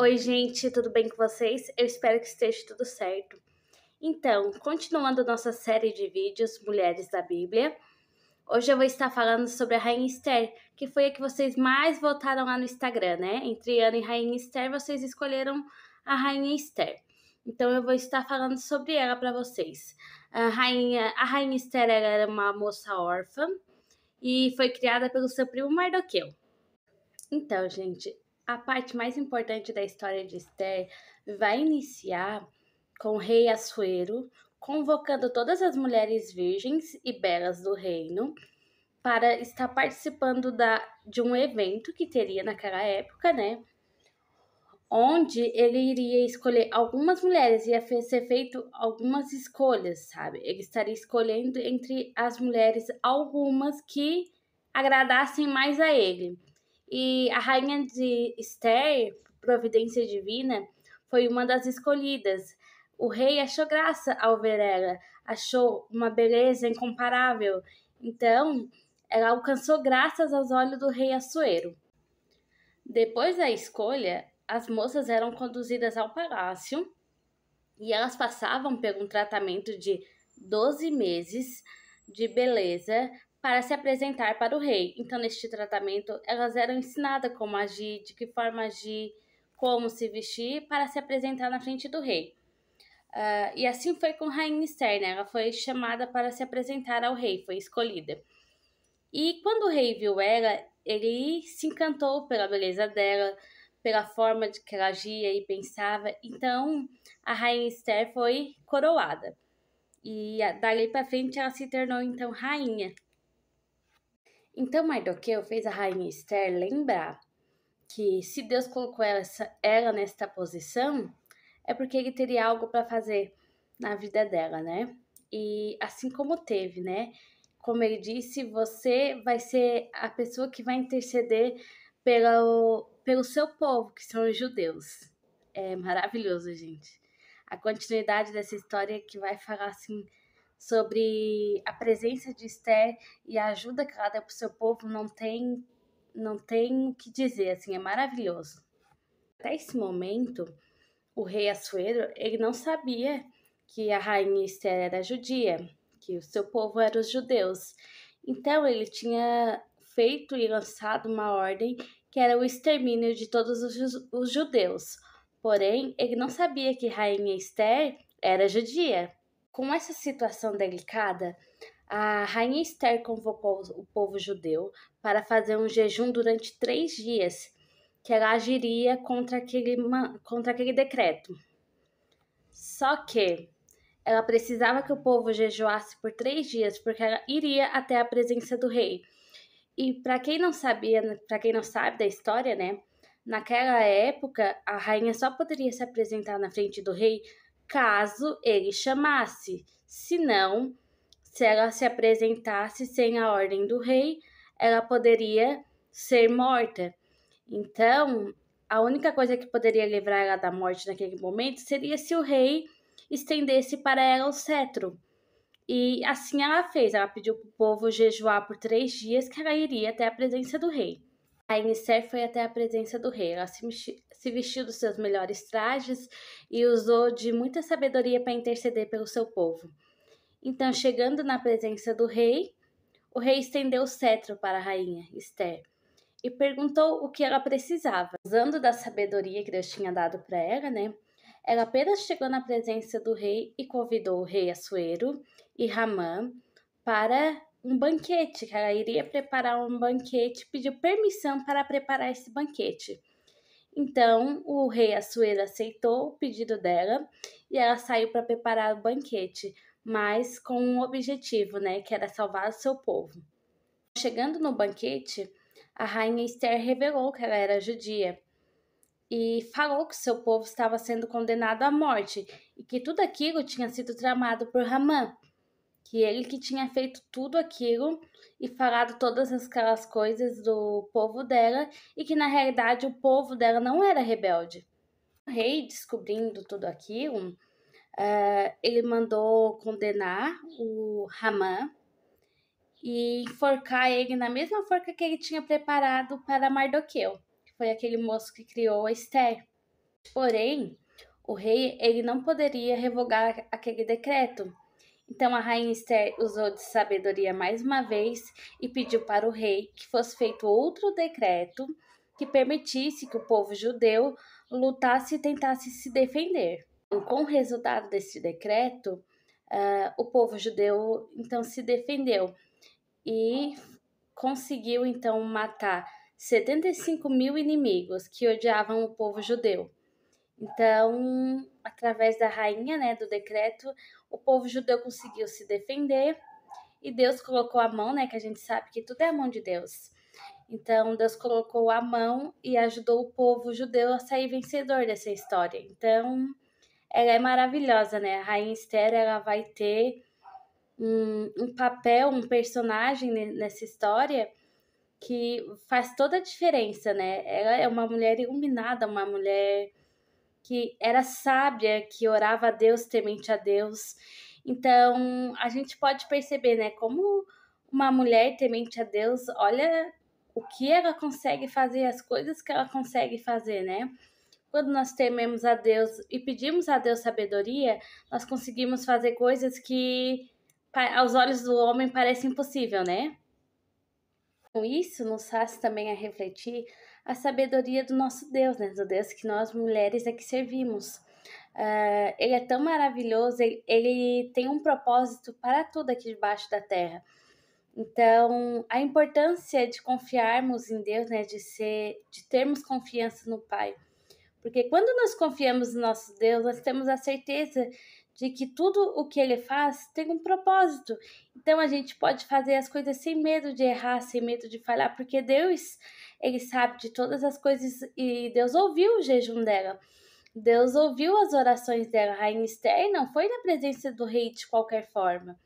Oi, gente, tudo bem com vocês? Eu espero que esteja tudo certo. Então, continuando nossa série de vídeos Mulheres da Bíblia, hoje eu vou estar falando sobre a Rainha Esther, que foi a que vocês mais votaram lá no Instagram, né? Entre Ana e Rainha Esther, vocês escolheram a Rainha Esther. Então, eu vou estar falando sobre ela para vocês. A Rainha Esther ela era uma moça órfã e foi criada pelo seu primo Mardoqueu. Então, gente, a parte mais importante da história de Esther vai iniciar com o rei Assuero convocando todas as mulheres virgens e belas do reino para estar participando de um evento que teria naquela época, né? Onde ele iria escolher algumas mulheres, ia ser feito algumas escolhas, sabe? Ele estaria escolhendo entre as mulheres algumas que agradassem mais a ele. E a rainha de Esther, providência divina, foi uma das escolhidas. O rei achou graça ao ver ela, achou uma beleza incomparável. Então, ela alcançou graças aos olhos do rei Assuero. Depois da escolha, as moças eram conduzidas ao palácio e elas passavam por um tratamento de 12 meses de beleza para se apresentar para o rei. Então, neste tratamento, elas eram ensinadas como agir, de que forma agir, como se vestir para se apresentar na frente do rei. E assim foi com Rainha Esther, né? Ela foi chamada para se apresentar ao rei, foi escolhida. E quando o rei viu ela, ele se encantou pela beleza dela, pela forma de que ela agia e pensava. Então, a Rainha Esther foi coroada. E dali para frente ela se tornou então rainha. Então Mardoqueu fez a Rainha Esther lembrar que se Deus colocou ela nesta posição, é porque ele teria algo para fazer na vida dela, né? E assim como teve, né? Como ele disse, você vai ser a pessoa que vai interceder pelo seu povo, que são os judeus. É maravilhoso, gente. A continuidade dessa história que vai falar assim sobre a presença de Esther e a ajuda que ela dá para o seu povo não tem o que dizer, assim, é maravilhoso. Até esse momento, o rei Assuero, ele não sabia que a rainha Esther era judia, que o seu povo era os judeus. Então, ele tinha feito e lançado uma ordem que era o extermínio de todos os judeus. Porém, ele não sabia que rainha Esther era judia. Com essa situação delicada, a rainha Esther convocou o povo judeu para fazer um jejum durante 3 dias, que ela agiria contra aquele decreto. Só que ela precisava que o povo jejuasse por 3 dias, porque ela iria até a presença do rei. E para quem não sabia, para quem não sabe da história, né? Naquela época, a rainha só poderia se apresentar na frente do rei caso ele chamasse. Senão, se ela se apresentasse sem a ordem do rei, ela poderia ser morta. Então, a única coisa que poderia livrar ela da morte naquele momento seria se o rei estendesse para ela o cetro. E assim ela fez. Ela pediu para o povo jejuar por 3 dias, que ela iria até a presença do rei. A Esther foi até a presença do rei. Ela se vestiu dos seus melhores trajes e usou de muita sabedoria para interceder pelo seu povo. Então, chegando na presença do rei, o rei estendeu o cetro para a rainha Esther e perguntou o que ela precisava. Usando da sabedoria que Deus tinha dado para ela, né? Ela apenas chegou na presença do rei e convidou o rei Assuero e Ramã para um banquete, que ela iria preparar um banquete, pediu permissão para preparar esse banquete. Então, o rei Assuero aceitou o pedido dela e ela saiu para preparar o banquete, mas com um objetivo, né, que era salvar o seu povo. Chegando no banquete, a rainha Esther revelou que ela era judia e falou que seu povo estava sendo condenado à morte e que tudo aquilo tinha sido tramado por Ramã, que ele que tinha feito tudo aquilo e falado todas aquelas coisas do povo dela e que na realidade o povo dela não era rebelde. O rei, descobrindo tudo aquilo, ele mandou condenar o Ramã e enforcar ele na mesma forca que ele tinha preparado para Mardoqueu, que foi aquele moço que criou a Esther. Porém, o rei ele não poderia revogar aquele decreto. Então a rainha Esther usou de sabedoria mais uma vez e pediu para o rei que fosse feito outro decreto que permitisse que o povo judeu lutasse e tentasse se defender. Com o resultado desse decreto, o povo judeu então se defendeu e conseguiu então matar 75 mil inimigos que odiavam o povo judeu. Então, através da rainha, né, do decreto, o povo judeu conseguiu se defender e Deus colocou a mão, né, que a gente sabe que tudo é a mão de Deus. Então, Deus colocou a mão e ajudou o povo judeu a sair vencedor dessa história. Então, ela é maravilhosa, né? A rainha Esther, ela vai ter um papel, um personagem nessa história que faz toda a diferença, né? Ela é uma mulher iluminada, uma mulher que era sábia, que orava a Deus, temente a Deus. Então, a gente pode perceber, né, como uma mulher temente a Deus, olha o que ela consegue fazer, as coisas que ela consegue fazer, né? Quando nós tememos a Deus e pedimos a Deus sabedoria, nós conseguimos fazer coisas que aos olhos do homem parecem impossível, né? Com isso, nos faz também a refletir a sabedoria do nosso Deus, né? Do Deus que nós mulheres é que servimos. Ele é tão maravilhoso, ele tem um propósito para tudo aqui debaixo da terra. Então, a importância de confiarmos em Deus, né? De termos confiança no Pai. Porque quando nós confiamos no nosso Deus, nós temos a certeza de que tudo o que ele faz tem um propósito. Então a gente pode fazer as coisas sem medo de errar, sem medo de falhar, porque Deus, ele sabe de todas as coisas e Deus ouviu o jejum dela. Deus ouviu as orações dela. A rainha Esther não foi na presença do rei de qualquer forma.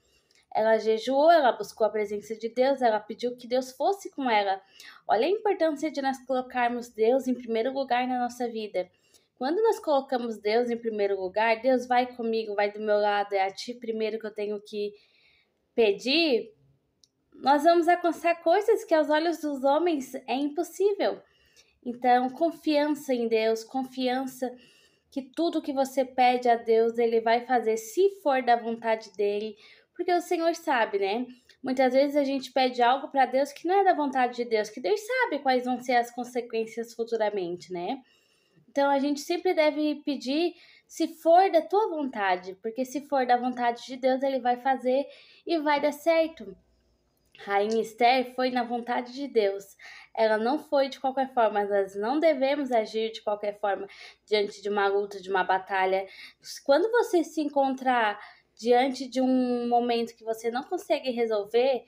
Ela jejuou, ela buscou a presença de Deus, ela pediu que Deus fosse com ela. Olha a importância de nós colocarmos Deus em primeiro lugar na nossa vida. Quando nós colocamos Deus em primeiro lugar, Deus vai comigo, vai do meu lado, é a ti primeiro que eu tenho que pedir, nós vamos alcançar coisas que aos olhos dos homens é impossível. Então, confiança em Deus, confiança que tudo que você pede a Deus, Ele vai fazer, se for da vontade dEle, porque o Senhor sabe, né? Muitas vezes a gente pede algo para Deus que não é da vontade de Deus, que Deus sabe quais vão ser as consequências futuramente, né? Então a gente sempre deve pedir se for da tua vontade, porque se for da vontade de Deus, Ele vai fazer e vai dar certo. Rainha Esther foi na vontade de Deus. Ela não foi de qualquer forma. Nós não devemos agir de qualquer forma diante de uma luta, de uma batalha. Quando você se encontrar diante de um momento que você não consegue resolver,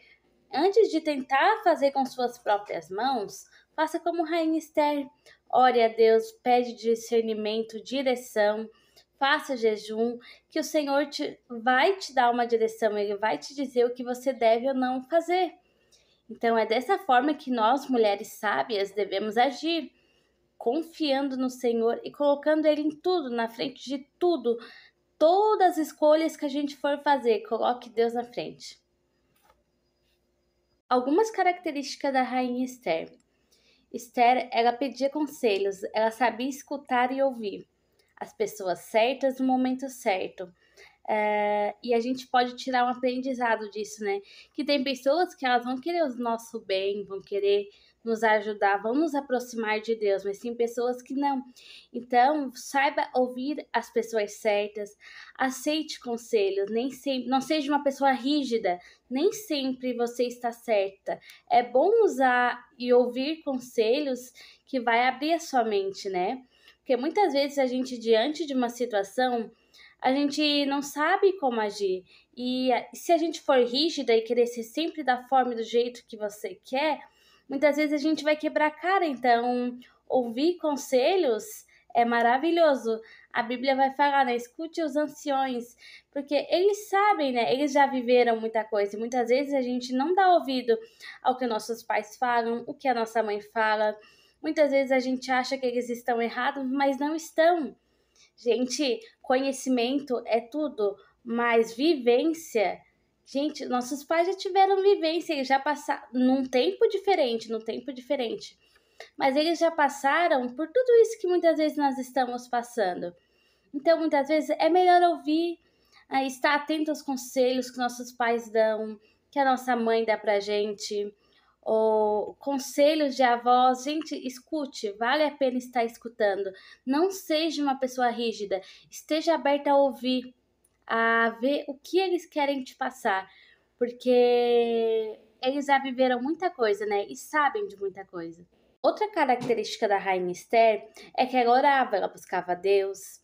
antes de tentar fazer com suas próprias mãos, faça como Rainha Esther. Ore a Deus, pede discernimento, direção, faça jejum, que o Senhor vai te dar uma direção, Ele vai te dizer o que você deve ou não fazer. Então é dessa forma que nós, mulheres sábias, devemos agir, confiando no Senhor e colocando Ele em tudo, na frente de tudo. Todas as escolhas que a gente for fazer, coloque Deus na frente. Algumas características da Rainha Esther. Esther, ela pedia conselhos, ela sabia escutar e ouvir as pessoas certas no momento certo. E a gente pode tirar um aprendizado disso, né? Que tem pessoas que elas vão querer o nosso bem, vão querer nos ajudar, vão nos aproximar de Deus, mas tem pessoas que não. Então, saiba ouvir as pessoas certas, aceite conselhos, nem sempre, não seja uma pessoa rígida, nem sempre você está certa. É bom usar e ouvir conselhos que vai abrir a sua mente, né? Porque muitas vezes a gente, diante de uma situação, a gente não sabe como agir. E se a gente for rígida e querer ser sempre da forma e do jeito que você quer, muitas vezes a gente vai quebrar a cara. Então, ouvir conselhos é maravilhoso. A Bíblia vai falar, né? Escute os anciões, porque eles sabem, né? Eles já viveram muita coisa. E muitas vezes a gente não dá ouvido ao que nossos pais falam, o que a nossa mãe fala. Muitas vezes a gente acha que eles estão errados, mas não estão. Gente, conhecimento é tudo, mas vivência. Gente, nossos pais já tiveram vivência, eles já passaram num tempo diferente, mas eles já passaram por tudo isso que muitas vezes nós estamos passando. Então, muitas vezes é melhor ouvir, estar atento aos conselhos que nossos pais dão, que a nossa mãe dá pra gente, ou conselhos de avós. Gente, escute, vale a pena estar escutando. Não seja uma pessoa rígida, esteja aberta a ouvir, a ver o que eles querem te passar, porque eles já viveram muita coisa, né? E sabem de muita coisa. Outra característica da Rainha Esther é que ela orava, ela buscava Deus.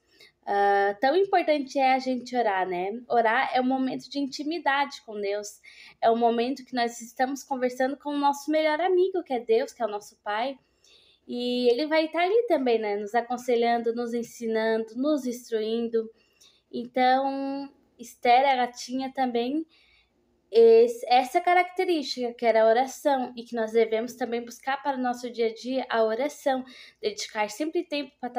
Tão importante é a gente orar, né? Orar é um momento de intimidade com Deus, é um momento que nós estamos conversando com o nosso melhor amigo, que é Deus, que é o nosso Pai, e Ele vai estar ali também, né? Nos aconselhando, nos ensinando, nos instruindo. Então, Esther, ela tinha também essa característica, que era a oração, e que nós devemos também buscar para o nosso dia a dia a oração, dedicar sempre tempo para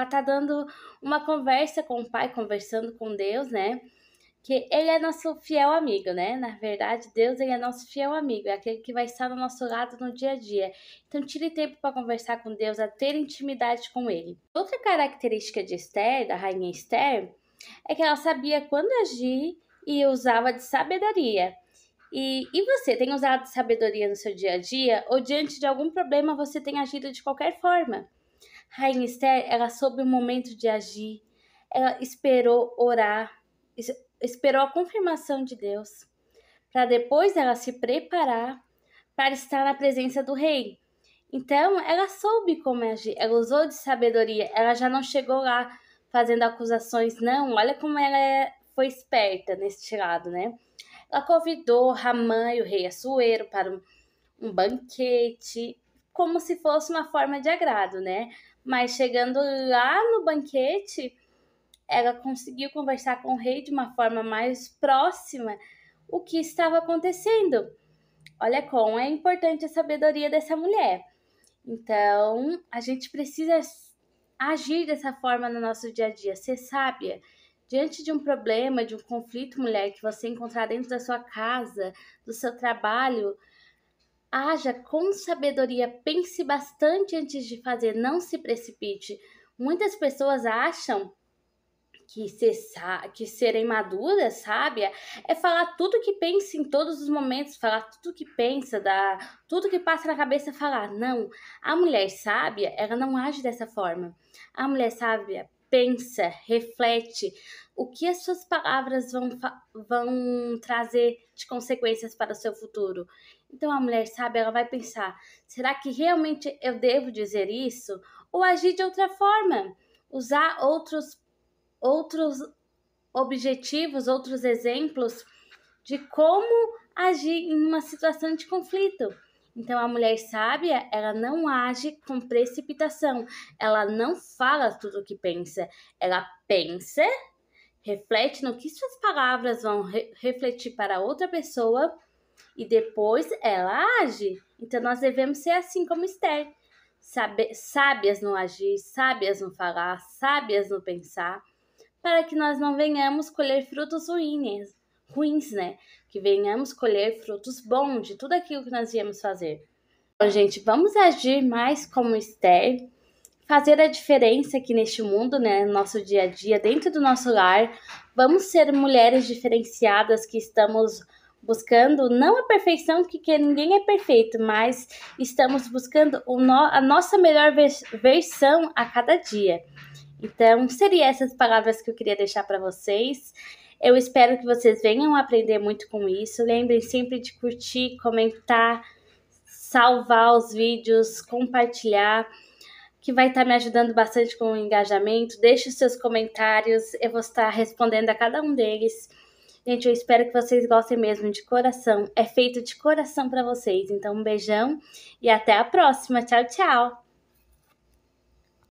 estar dando uma conversa com o Pai, conversando com Deus, né? Que Ele é nosso fiel amigo, né? Na verdade, Deus, Ele é nosso fiel amigo, é aquele que vai estar do nosso lado no dia a dia. Então, tire tempo para conversar com Deus, a ter intimidade com Ele. Outra característica de Esther, da rainha Esther, é que ela sabia quando agir e usava de sabedoria. E você tem usado sabedoria no seu dia a dia? Ou diante de algum problema você tem agido de qualquer forma? Rainha Esther, ela soube o momento de agir, ela esperou orar, esperou a confirmação de Deus, para depois ela se preparar para estar na presença do rei. Então, ela soube como agir, ela usou de sabedoria, ela já não chegou lá fazendo acusações, não. Olha como ela foi esperta nesse lado, né? Ela convidou Ramã e o rei Assuero para um banquete, como se fosse uma forma de agrado, né? Mas chegando lá no banquete, ela conseguiu conversar com o rei de uma forma mais próxima o que estava acontecendo. Olha como é importante a sabedoria dessa mulher. Então, a gente precisa agir dessa forma no nosso dia a dia, ser sábia. Diante de um problema, de um conflito, mulher, que você encontrar dentro da sua casa, do seu trabalho, haja com sabedoria, pense bastante antes de fazer, não se precipite. Muitas pessoas acham que serem maduras, sábia, é falar tudo que pensa em todos os momentos, falar tudo que pensa, tudo que passa na cabeça, falar. Não, a mulher sábia, ela não age dessa forma. A mulher sábia pensa, reflete o que as suas palavras vão trazer de consequências para o seu futuro. Então, a mulher sábia, ela vai pensar, será que realmente eu devo dizer isso? Ou agir de outra forma? Usar outros objetivos, outros exemplos de como agir em uma situação de conflito. Então, a mulher sábia, ela não age com precipitação, ela não fala tudo o que pensa, ela pensa, reflete no que suas palavras vão refletir para outra pessoa e depois ela age. Então, nós devemos ser assim como Esther, sábias no agir, sábias no falar, sábias no pensar, para que nós não venhamos colher frutos ruins, né? Que venhamos colher frutos bons de tudo aquilo que nós viemos fazer. Então, gente, vamos agir mais como Esther, fazer a diferença aqui neste mundo, né? No nosso dia a dia, dentro do nosso lar. Vamos ser mulheres diferenciadas que estamos buscando, não a perfeição, porque ninguém é perfeito, mas estamos buscando a nossa melhor versão a cada dia. Então, seriam essas palavras que eu queria deixar para vocês. Eu espero que vocês venham aprender muito com isso. Lembrem sempre de curtir, comentar, salvar os vídeos, compartilhar, que vai estar me ajudando bastante com o engajamento. Deixe os seus comentários, eu vou estar respondendo a cada um deles. Gente, eu espero que vocês gostem mesmo, de coração. É feito de coração para vocês. Então, um beijão e até a próxima. Tchau, tchau!